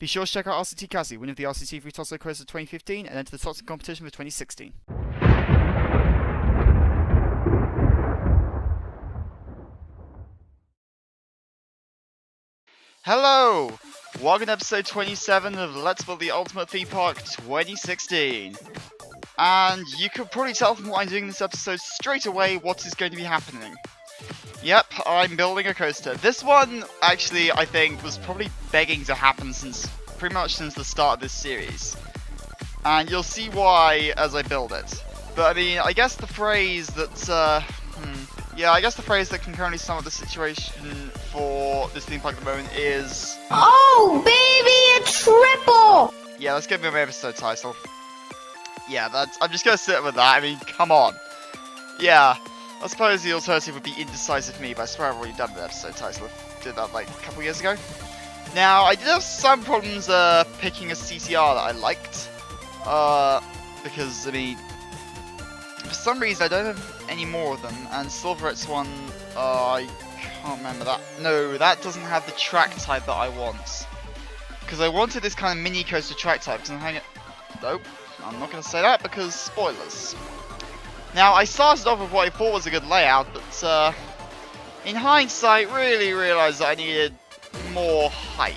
Be sure to check out RCT3, winner of the RCT3 Toxic Coaster 2015, and enter the Toxic competition for 2016. Hello! Welcome to episode 27 of Let's Build the Ultimate Theme Park 2016. And you could probably tell from what I'm doing in this episode straight away what is going to be happening. Yep, I'm building a coaster. This one, actually, I think, was probably begging to happen pretty much since the start of this series. And you'll see why as I build it. But I mean, I guess the phrase that, I guess the phrase that can currently sum up the situation for this theme park at the moment is... Oh, baby, a triple! Yeah, let's give me my episode title. Yeah, I'm just gonna sit with that. I mean, come on. Yeah, I suppose the alternative would be Indecisive Me, but I swear I've already done the episode title. I did that like a couple years ago. Now, I did have some problems picking a CTR that I liked. Because, I mean, for some reason I don't have any more of them, and Silverette's one, I can't remember that. No, that doesn't have the track type that I want. Because I wanted this kind of mini coaster track type, Nope, I'm not going to say that because spoilers. Now, I started off with what I thought was a good layout, but in hindsight, really realised that I needed more height.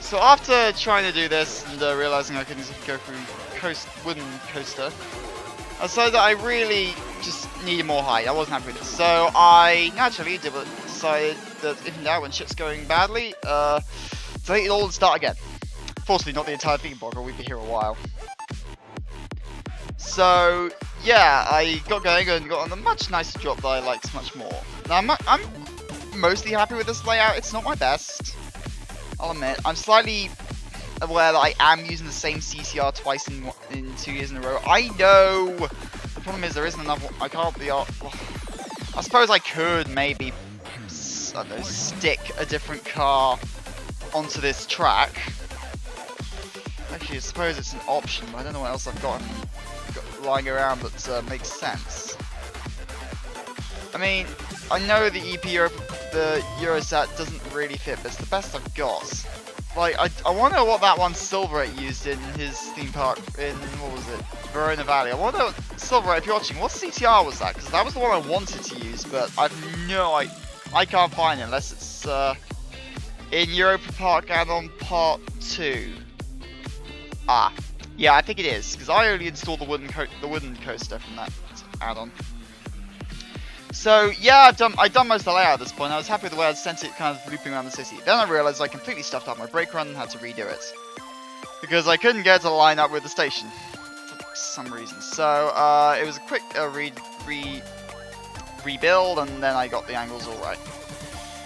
So after trying to do this and realising I couldn't go through wooden coaster, I decided that I really just needed more height. I wasn't happy with it. So I naturally decided that if in doubt when shit's going badly, delete it all and start again. Fortunately, not the entire theme park, or we'd be here a while. So yeah, I got going and got on a much nicer drop that I liked much more. Now I'm mostly happy with this layout. It's not my best, I'll admit. I'm slightly aware that I am using the same CCR twice in 2 years in a row. I know! The problem is there isn't enough. I can't be... I suppose I could maybe, I don't know, stick a different car onto this track. Actually, I suppose it's an option, but I don't know what else I've got lying around that makes sense. I mean, I know the the Eurosat doesn't really fit, but it's the best I've got. Like, I wonder what that one Silverette used in his theme park in, what was it, Verona Valley. I wonder, Silverette, if you're watching, what CTR was that? Because that was the one I wanted to use, but I can't find it unless it's in Europa Park and on part 2. Ah, yeah, I think it is, because I only installed the wooden coaster from that add-on. So yeah, I've done most of the layout at this point. I was happy with the way I'd sent it kind of looping around the city. Then I realised I completely stuffed up my brake run and had to redo it. Because I couldn't get it to line up with the station. For some reason. So it was a quick rebuild, and then I got the angles alright.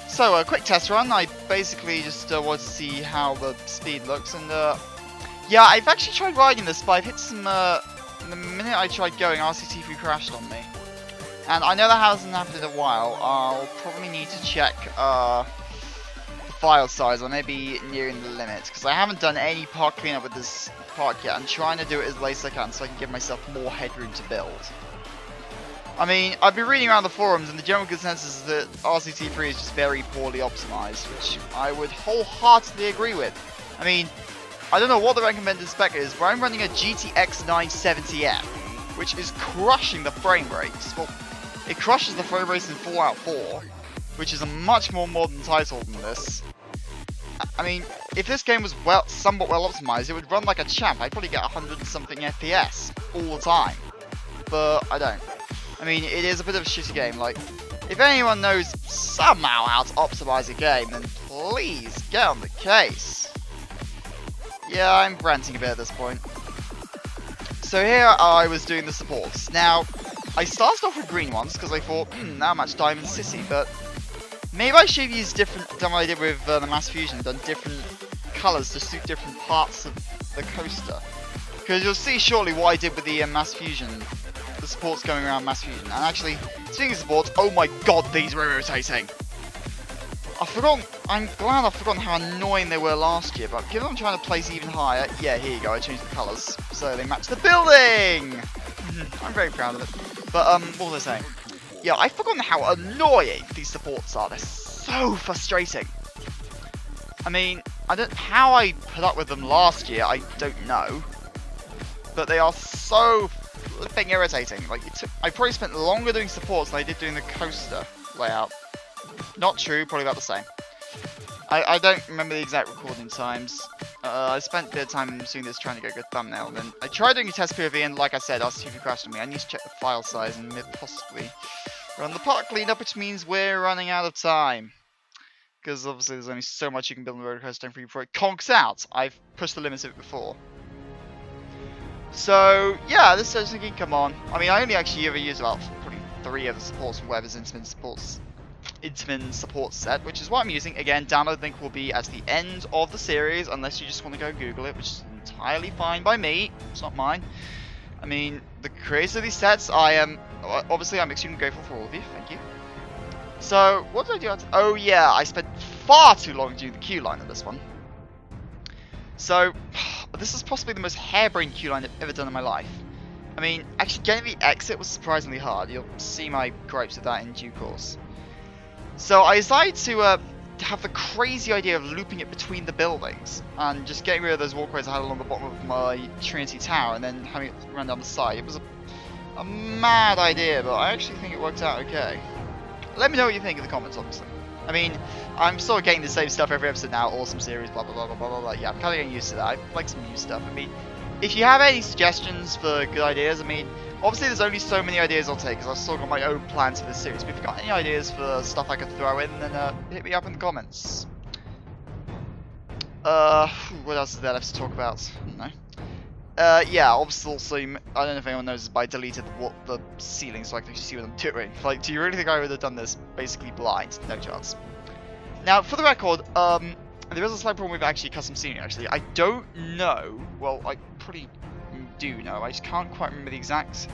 So a quick test run. I basically just wanted to see how the speed looks, and yeah, I've actually tried riding this, but I've hit some, the minute I tried going, RCT3 crashed on me. And I know that hasn't happened in a while. I'll probably need to check the file size. I may be nearing the limit, because I haven't done any park cleanup with this park yet. I'm trying to do it as late as I can so I can give myself more headroom to build. I mean, I've been reading around the forums, and the general consensus is that RCT3 is just very poorly optimized, which I would wholeheartedly agree with. I mean, I don't know what the recommended spec is, but I'm running a GTX 970M, which is crushing the frame rates. Well, it crushes the frame rates in Fallout 4, which is a much more modern title than this. I mean, if this game was somewhat well optimized, it would run like a champ. I'd probably get 100 and something FPS all the time. But I don't. I mean, it is a bit of a shitty game. Like, if anyone knows somehow how to optimize a game, then please get on the case. Yeah, I'm ranting a bit at this point. So here I was doing the supports. Now, I started off with green ones because I thought, now I'm at Diamond City, but maybe I should have used different than what I did with the Mass Fusion, done different colours to suit different parts of the coaster. Because you'll see shortly what I did with the Mass Fusion, the supports going around Mass Fusion. And actually, speaking of supports, oh my god, these were irritating! I'm glad I've forgotten how annoying they were last year, but given I'm trying to place even higher, yeah, here you go, I changed the colours, so they match the building! I'm very proud of it. But, what was I saying? Yeah, I've forgotten how annoying these supports are. They're so frustrating. I mean, how I put up with them last year, I don't know. But they are so flipping irritating. Like, I probably spent longer doing supports than I did doing the coaster layout. Not true, probably about the same. I don't remember the exact recording times. I spent a bit of time doing this trying to get a good thumbnail. Then I tried doing a test POV, and like I said, RCT3 crashed on me. I need to check the file size and possibly run the part cleanup, which means we're running out of time. Because obviously there's only so much you can build on the roller coaster before it conks out. I've pushed the limits of it before. So yeah, this is thinking, come on. I mean, I only actually ever used about probably 3 of the supports from Weber's Intamin support set, which is what I'm using. Again, download link will be at the end of the series, unless you just want to go Google it, which is entirely fine by me. It's not mine. I mean, the creators of these sets, I'm extremely grateful for all of you. Thank you. So, what did I do? Oh yeah, I spent far too long doing the queue line on this one. So, this is possibly the most harebrained queue line I've ever done in my life. I mean, actually getting the exit was surprisingly hard. You'll see my gripes with that in due course. So I decided to have the crazy idea of looping it between the buildings and just getting rid of those walkways I had along the bottom of my Trinity Tower and then having it run down the side. It was a mad idea, but I actually think it worked out okay. Let me know what you think in the comments, obviously. I mean, I'm sort of getting the same stuff every episode now, awesome series, blah blah blah blah blah blah. Yeah, I'm kind of getting used to that. I like some new stuff. I mean, if you have any suggestions for good ideas, I mean, obviously there's only so many ideas I'll take because I've still got my own plans for this series. But if you've got any ideas for stuff I could throw in, then hit me up in the comments. What else is there left to talk about? I don't know. Yeah, obviously also, I don't know if anyone knows, but I deleted the ceiling so I can actually see what I'm doing. Like, do you really think I would have done this basically blind? No chance. Now, for the record, there is a slight problem with actually custom scenery, actually. I don't know, well, I pretty do know, I just can't quite remember the exact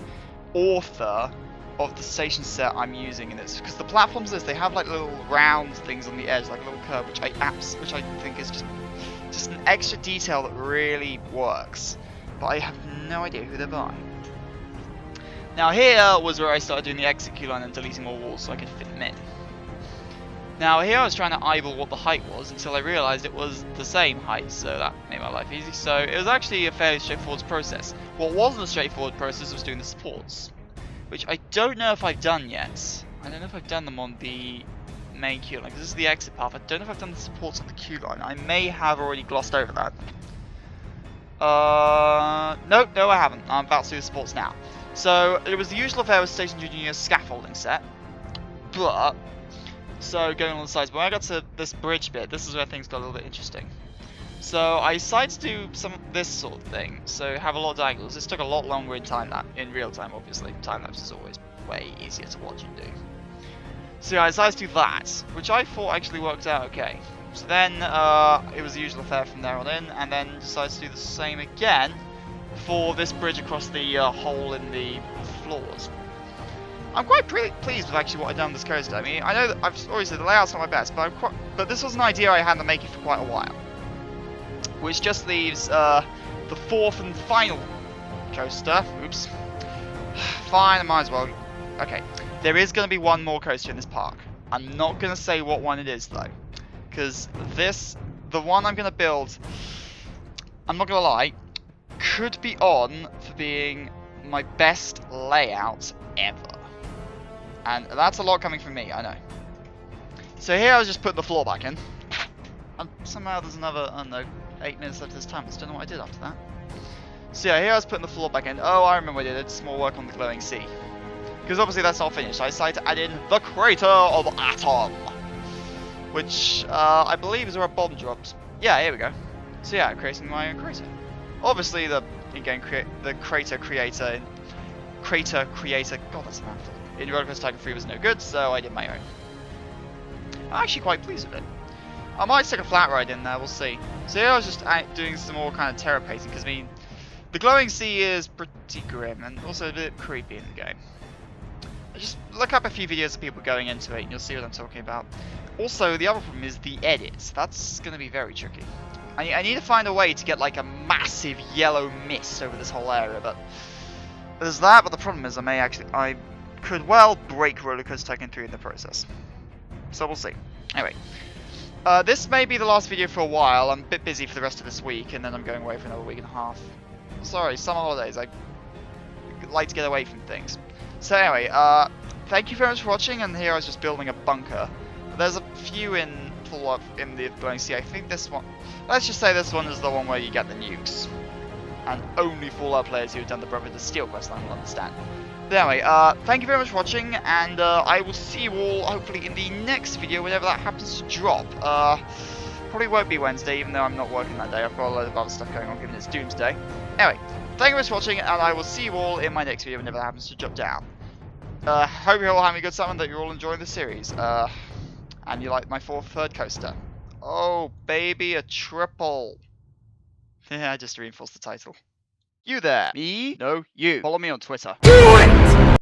author of the station set I'm using in this. Because the platforms they have like little round things on the edge, like a little curve, which I think is just an extra detail that really works. But I have no idea who they're by. Now here was where I started doing the exit queue line and deleting all walls so I could fit them in. Now here I was trying to eyeball what the height was until I realised it was the same height, so that made my life easy. So it was actually a fairly straightforward process. What wasn't a straightforward process was doing the supports, which I don't know if I've done yet. I don't know if I've done them on the main queue line, because this is the exit path. I don't know if I've done the supports on the queue line. I may have already glossed over that. No, I haven't. I'm about to do the supports now. So it was the usual affair with Station Junior's scaffolding set, but so going on the sides, when I got to this bridge bit, this is where things got a little bit interesting. So I decided to do this sort of thing, so have a lot of diagonals. This took a lot longer in real time, obviously. Time lapse is always way easier to watch and do. So yeah, I decided to do that, which I thought actually worked out okay. So then it was the usual affair from there on in, and then decided to do the same again for this bridge across the hole in the floors. I'm quite pleased with actually what I've done with this coaster. I mean, I know that I've always said the layout's not my best, but this was an idea I had to make it for quite a while. Which just leaves the 4th and final coaster. Oops. Fine, I might as well. Okay, there is going to be one more coaster in this park. I'm not going to say what one it is though. Because the one I'm going to build, I'm not going to lie, could be on for being my best layout ever. And that's a lot coming from me, I know. So here I was just putting the floor back in. And somehow there's another, I don't know, 8 minutes left of this time. I just don't know what I did after that. So yeah, here I was putting the floor back in. Oh, I remember what I did. Some more work on the glowing sea. Because obviously that's not finished. I decided to add in the crater of Atom. Which I believe is where a bomb dropped. Yeah, here we go. So yeah, creating my own crater. Obviously the in-game crater creator. God, that's a mouthful. In Roller Coaster Tycoon 3 was no good, so I did my own. I'm actually quite pleased with it. I might stick a flat ride in there, we'll see. So here I was just doing some more kind of terror pacing, because I mean, the glowing sea is pretty grim and also a bit creepy in the game. Just look up a few videos of people going into it and you'll see what I'm talking about. Also, the other problem is the edits. That's going to be very tricky. I need to find a way to get like a massive yellow mist over this whole area, but there's that, but the problem is I could well break Roller Coaster Tycoon 3 in the process. So we'll see. Anyway, This may be the last video for a while. I'm a bit busy for the rest of this week, and then I'm going away for another week and a half. Sorry, summer holidays. I like to get away from things. So anyway, thank you very much for watching, and here I was just building a bunker. There's a few in Fallout in the Burning Sea. I think this one, let's just say this one is the one where you get the nukes. And only Fallout players who have done the Brotherhood of Steel questline will understand. But anyway, thank you very much for watching, and I will see you all hopefully in the next video, whenever that happens to drop. Probably won't be Wednesday, even though I'm not working that day. I've got a load of other stuff going on, given it's Doomsday. Anyway, thank you very much for watching, and I will see you all in my next video, whenever that happens to drop down. Hope you're all having a good time and that you're all enjoying the series. And you like my third coaster. Oh, baby, a triple. Yeah, I just reinforced the title. You there. Me? No, you. Follow me on Twitter.